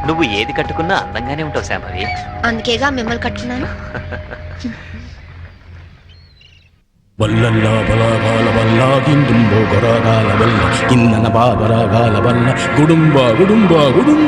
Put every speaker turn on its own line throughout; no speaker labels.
నువ్వు ఏది కట్టుకున్నా అందంగానే ఉంటావు శాంభవి.
అందుకేగా మిమ్మల్ని కట్టుకున్నాను.
వల్లల్లా బలాగాల వల్ల కిందుంబో గొరగాల వల్ల కిందన బాబరాగాల వల్ల గుడుంబ గుడుంబ గుడుంబ.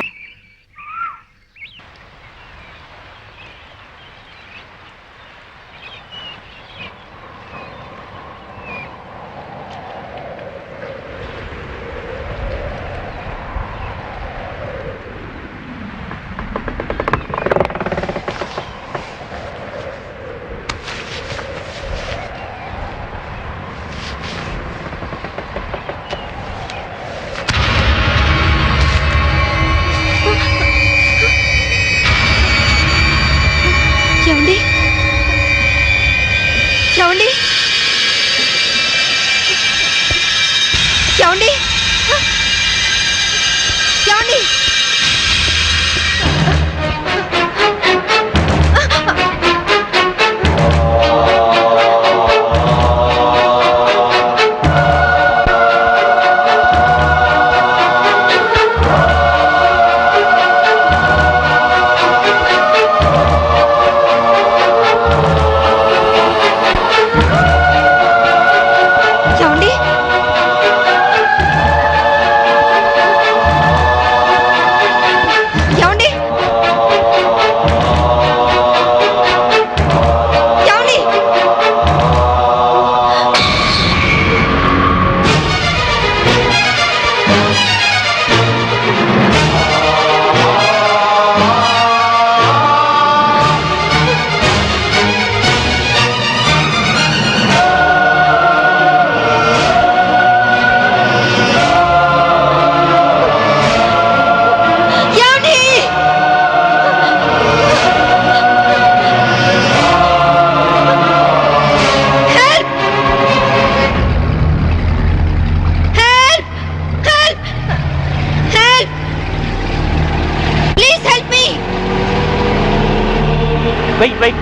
Wait.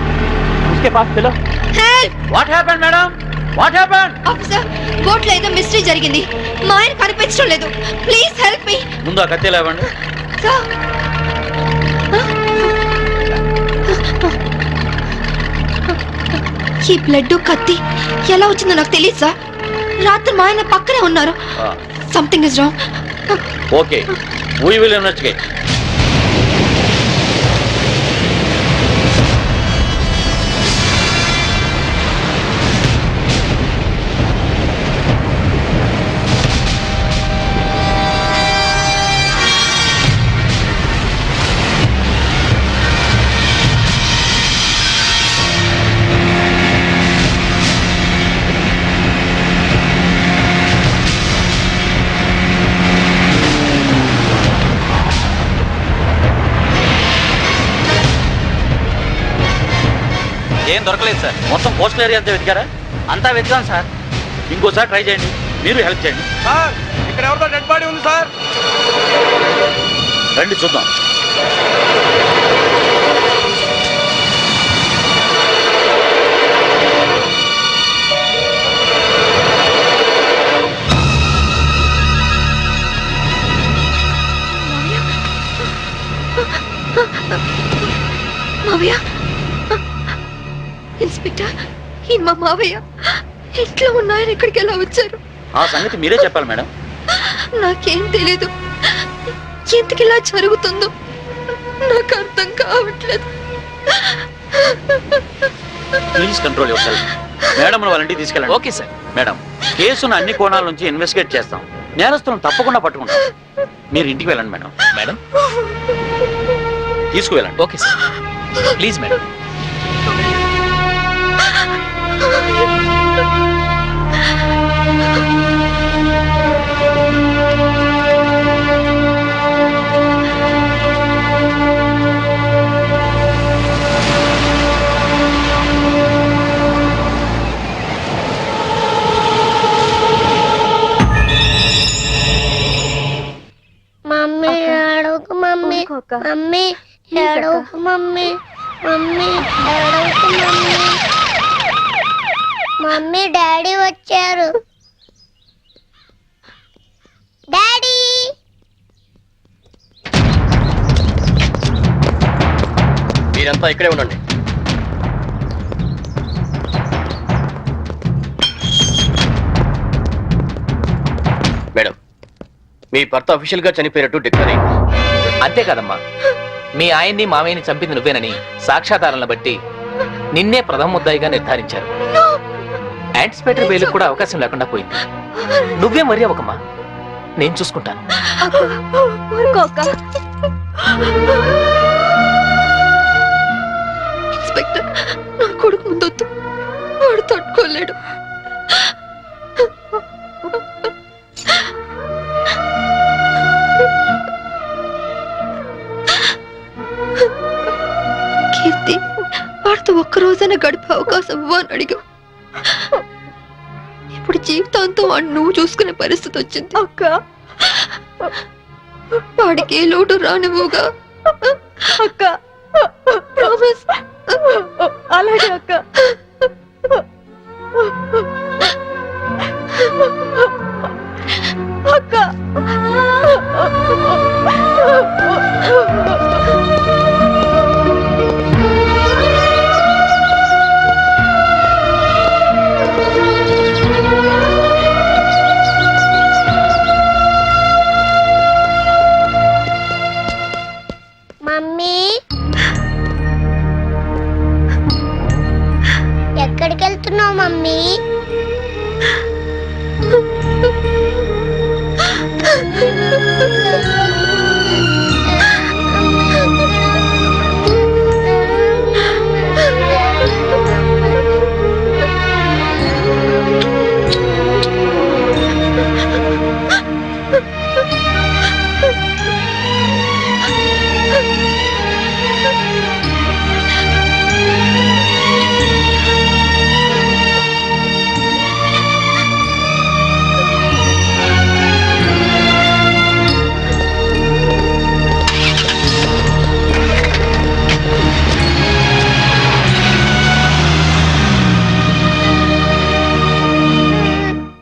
उसके पास चलो.
Help!
What happened, madam? What happened?
Officer, boat లో ఏదో మిస్టరీ జరిగింది. మా ఆయన కనిపించడం లేదు. Please help me.
ముందు ఆ కత్తి లేవండి.
సార్. ఈ బ్లడ్ కత్తి ఎలా వచ్చిందో నాకు తెలియదు సార్. రాత్రి మా ఆయన పక్కనే ఉన్నారు. Something is wrong.
Okay. We will investigate. ఏం దొరకలేదు సార్. మొత్తం కోస్టల్ ఏరియా అంతా వెతికారా? అంతా వెతికాను సార్. ఇంకోసారి ట్రై చేయండి. మీరు హెల్ప్ చేయండి
సార్. ఇక్కడ ఎవరితో డెడ్ బాడీ ఉంది సార్.
రండి చూద్దాం.
మావయ్య, ఇన్స్పెక్టర్, ఈ మా మావయ్య ఇంట్లో ఉన్నాయని ఇక్కడికి ఎలా వచ్చారు?
ఆ సంగతి మీరే చెప్పాలి మేడం.
నాకేం తెలీదు. ఎందుకు ఇలా జరుగుతుందో నాకు అర్థం కావట్లేదు.
Please control your self. Madam వాళ్ళ ఇంటికి తీసుకెళ్ళండి.
Okay sir.
మేడం, కేసును అన్ని కోణాల నుంచి ఇన్వెస్టిగేట్ చేస్తాం. నేరస్తులను తప్పకుండా పట్టుకుంటాం. మీరు ఇంటికి వెళ్ళండి మేడం.
మేడం
తీసుకువెళ్ళండి.
Okay sir. Please madam.
Mummy ఏడవకు మమ్మీ. మమ్మీ ఏడవకు మమ్మీ. మమ్మీ ఏడవకు మమ్మీ. మమ్మీ డాడీ వచ్చారు. డాడీ
మీరంతా ఇక్కడే ఉండండి. మేడం, మీ భర్త అఫీషియల్ గా చనిపోయినట్టు డిక్లేర్ అయింది.
అంతే కదమ్మా, మీ ఆయన్ని మామయ్యని చంపింది నువ్వేనని సాక్ష్యాధారాలను బట్టి నిన్నే ప్రథమ ముద్దాయిగా నిర్ధారించారు. యాంటిసిపేటరీ బెయిల్ కూడా అవకాశం లేకుండా పోయింది. నువ్వే మరీ అవ్వకమ్మా, నేను చూసుకుంటాను.
ఇన్స్పెక్టర్, నా కొడుకు ముందొద్దు, వాడు తట్టుకోలేడు. కీర్తి, వాడితో ఒక్కరోజైనా గడిపే అవకాశం ఇవ్వని అడిగా. ఇప్పుడు జీవితాంతం వాడిని నువ్వు చూసుకునే పరిస్థితి వచ్చింది. అక్క, వాడికి ఏ లోటు రానివ్వగా. అక్క, ప్రామిస్. అలాగే అక్క. అక్క,
మమ్మీ, ఎక్కడికి వెళ్తున్నావు మమ్మీ?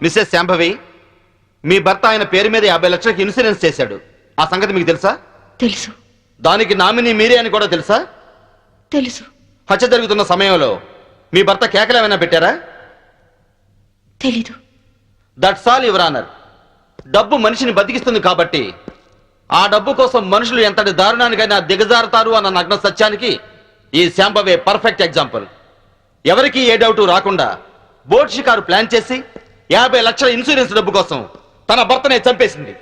మిస్సెస్ శాంభవి, మీ భర్త ఆయన పేరు మీద 50 లక్షలకు ఇన్సూరెన్స్ చేశాడు. ఆ సంగతి మీకు తెలుసా?
తెలుసు.
దానికి నామినీ మీరే అని కూడా తెలుసా?
తెలుసు.
హత్య జరుగుతున్న సమయంలో మీ భర్త కేకలు ఏమైనా పెట్టారా?
తెలీదు.
That's all your honour. డబ్బు మనిషిని బతికిస్తుంది కాబట్టి ఆ డబ్బు కోసం మనుషులు ఎంతటి దారుణానికైనా దిగజారుతారు అన్న నగ్న సత్యానికి ఈ శాంభవి పర్ఫెక్ట్ ఎగ్జాంపుల్. ఎవరికి ఏ డౌట్ రాకుండా బోట్ షికారు ప్లాన్ చేసి 50 లక్షల ఇన్సూరెన్స్ డబ్బు కోసం తన భర్తనే చంపేసింది.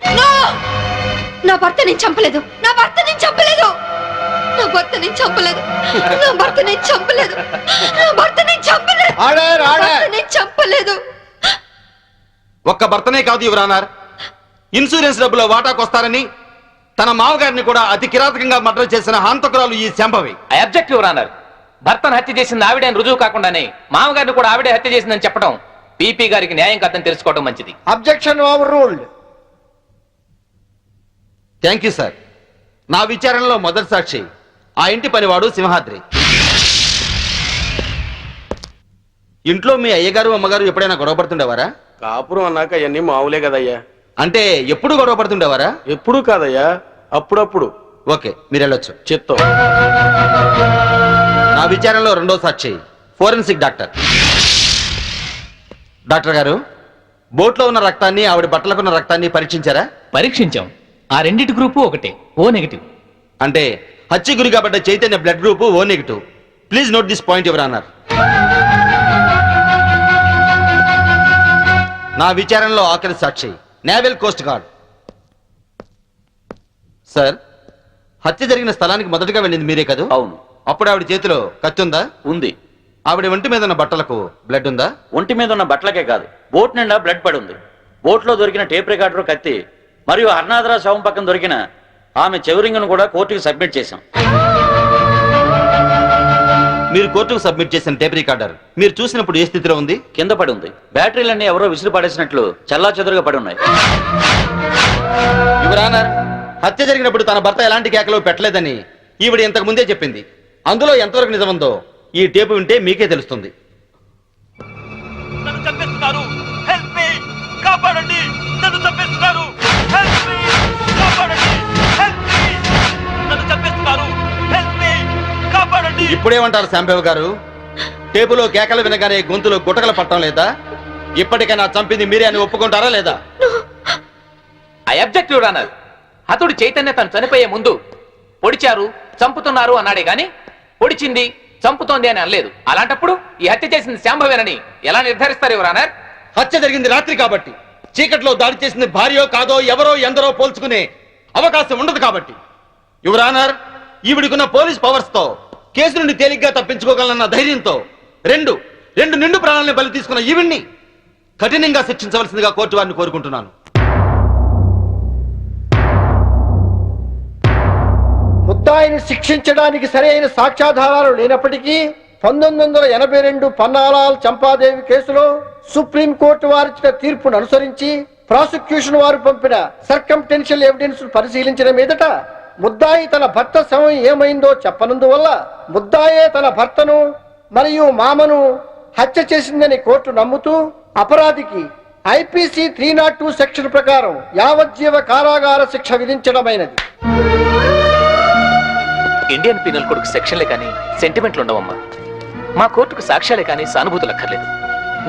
నా భర్త నేను చంపలేదు. నా భర్త నేను చంపలేదు. నా భర్త నేను చంపలేదు. నా భర్త నేను చంపలేదు. నా భర్త నేను చంపలేదు. నేను చంపలేదు.
ఒక్క భర్తనే కాదు యువర్ ఆనర్, ఇన్సూరెన్స్ డబ్బులో వాటాకొస్తారని తన మామగారిని కూడా అతి కిరాతకంగా మర్డర్ చేసిన హంతకురాలు ఈ Shambhavi.
I object your honour. భర్తను హత్య చేసింది ఆవిడని రుజువు కాకుండానే మామగారిని కూడా ఆవిడే హత్య చేసిందని చెప్పడం పీపీ గారికి న్యాయం కాదని తెలుసుకోవడం మంచిది.
Objection over ruled.
Thank you sir. నా విచారణలో మొదటి సాక్షి ఆ ఇంటి పనివాడు సింహాద్రి. ఇంట్లో మీ అయ్యగారు అమ్మగారు ఎప్పుడైనా గొడవ పడుతుండేవారా?
కాపురం అన్నాక అవన్నీ మామూలే కదయ్యా.
అంటే ఎప్పుడు గొడవ పడుతుండేవారా?
ఎప్పుడు కాదయ్యా, అప్పుడప్పుడు.
ఓకే, మీరు వెళ్ళొచ్చు.
చిత్తం.
నా విచారణలో రెండో సాక్షి ఫోరెన్సిక్ డాక్టర్. డాక్టర్ గారు, బోట్లో ఉన్న రక్తాన్ని ఆవిడ బట్టలకున్న రక్తాన్ని పరీక్షించారా?
పరీక్షించాం. ఆ రెండిటి గ్రూపు ఒకటే, ఓ నెగిటివ్.
అంటే హత్య గురి కాబట్ట Chaitanya blood group O negative. Please note this point your honour. నా విచారణలో ఆఖరి సాక్షి నేవల్ కోస్ట్ గార్డ్. సార్, హత్య జరిగిన స్థలానికి మొదటగా వెళ్ళింది మీరే కదా?
అవును.
అప్పుడు ఆవిడ చేతిలో కత్తి ఉందా?
ఉంది.
ఆవిడ ఒంటి మీద ఉన్న బట్టలకు బ్లడ్ ఉందా?
ఒంటి మీద ఉన్న బట్టలకే కాదు, బోట్ నిండా బ్లడ్ పడి ఉంది. బోట్లో దొరికిన టేప్ రికార్డర్, కత్తి మరియు అరుణాధర శవం పక్కన దొరికిన ఆమె చెవురింగును కూడా కోర్టుకు సబ్మిట్ చేశాం.
మీరు కోర్టుకు సబ్మిట్ చేసిన టేప్ రికార్డర్ మీరు చూసినప్పుడు ఏ స్థితిలో ఉంది?
కింద పడి ఉంది. బ్యాటరీలన్నీ ఎవరో విసిరి పడేసినట్లు చల్లా చెదురుగా పడి ఉన్నాయి.
యువర్ ఆనర్, హత్య జరిగినప్పుడు తన భర్త ఎలాంటి కేకలు పెట్టలేదని ఈవిడ ఇంతకు ముందే చెప్పింది. అందులో ఎంతవరకు నిజముందో ఈ టేపు వింటే మీకే తెలుస్తుంది.
నన్ను చంపేస్తున్నారు, హెల్ప్ మీ, కాపాడండి, నన్ను చంపేస్తున్నారు, హెల్ప్ మీ, కాపాడండి, హెల్ప్ మీ, నన్ను చంపేస్తున్నారు, హెల్ప్ మీ, కాపాడండి.
ఇప్పుడేమంటారు శాంబవ్ గారు? టేబులో కేకలు వినగానే గొంతులో గుటకలు పట్టడం లేదా? ఇప్పటికైనా చంపింది మీరే అని ఒప్పుకుంటారా లేదా?
I object your honour. హతుడు చైతన్య తను చనిపోయే ముందు పొడిచారు, చంపుతున్నారు అన్నాడే గాని పొడిచింది, చంపుతోంది అని అనలేదు. అలాంటప్పుడు ఈ హత్య చేసింది శాంభవేనని ఎలా నిర్ధారిస్తారు యువర్ ఆనర్?
హత్య జరిగింది రాత్రి కాబట్టి, చీకట్లో దాడి చేసింది భార్యో కాదో ఎవరో ఎందరో పోల్చుకునే అవకాశం ఉండదు కాబట్టి. యువర్ ఆనర్, ఈవిడికున్న పోలీస్ పవర్స్ తో కేసు నుండి తేలిగ్గా తప్పించుకోగలన్న ధైర్యంతో రెండు నిండు ప్రాణాలను బలి తీసుకున్న ఈవిడ్ని కఠినంగా శిక్షించవలసిందిగా కోర్టు వారిని కోరుకుంటున్నాను.
ముద్దాయిని శిక్షించడానికి సరైన సాక్ష్యాధారాలు లేనప్పటికీ 1982 పన్నాలాల్ చంపాదేవి కేసులో సుప్రీంకోర్టు వారిచ్చిన తీర్పును అనుసరించి ప్రాసిక్యూషన్ వారు పంపిన సర్కంటెన్షియల్ ఎవిడెన్స్ పరిశీలించిన మీదట ముద్దాయి తన భర్త శవం ఏమైందో చెప్పనందువల్ల ముద్దాయే తన భర్తను మరియు మామను హత్య చేసిందని కోర్టు నమ్ముతూ అపరాధికి ఐపీసీ 302 సెక్షన్ ప్రకారం యావజ్జీవ కారాగార శిక్ష విధించడమైనది.
ఇండియన్ పీనల్ కోడ్కు సెక్షన్లే కానీ సెంటిమెంట్లు ఉండవమ్మా. మా కోర్టుకు సాక్ష్యాలే కానీ సానుభూతులు అక్కర్లేదు.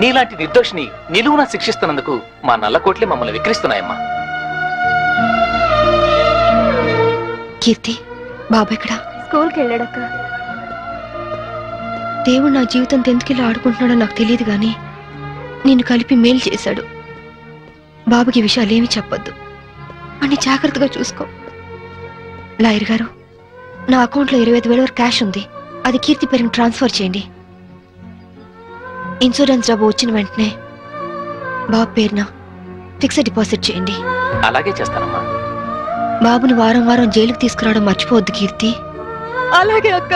నీలాంటి నిర్దోషిని నిలువునా శిక్షిస్తున్నందుకు మా నల్ల కోట్లే మమ్మల్ని విక్రిస్తున్నాయమ్మా.
కీర్తి, బాబు ఎక్కడ?
స్కూల్కి వెళ్ళాడక్క.
దేవుడు నా జీవితంతో ఎందుకు ఇలా ఆడుకుంటున్నాడో నాకు తెలియదు కానీ నిన్ను కలిపి మేలు చేశాడు. బాబుకి ఈ విషయాలేమీ చెప్పొద్దు, అన్ని జాగ్రత్తగా చూసుకో. లాయర్ గారు, నా అకౌంట్లో 25,000 వరకు క్యాష్ ఉంది. అది కీర్తి పేరుని ట్రాన్స్ఫర్ చేయండి. ఇన్సూరెన్స్ డబ్బు వచ్చిన వెంటనే బాబు పేరున ఫిక్స్డ్ డిపాజిట్ చేయండి.
అలాగే చేస్తానమ్మా.
బాబుని వారం వారం జైలుకి తీసుకురావడం మర్చిపోవద్దు కీర్తి.
అలాగే అక్క.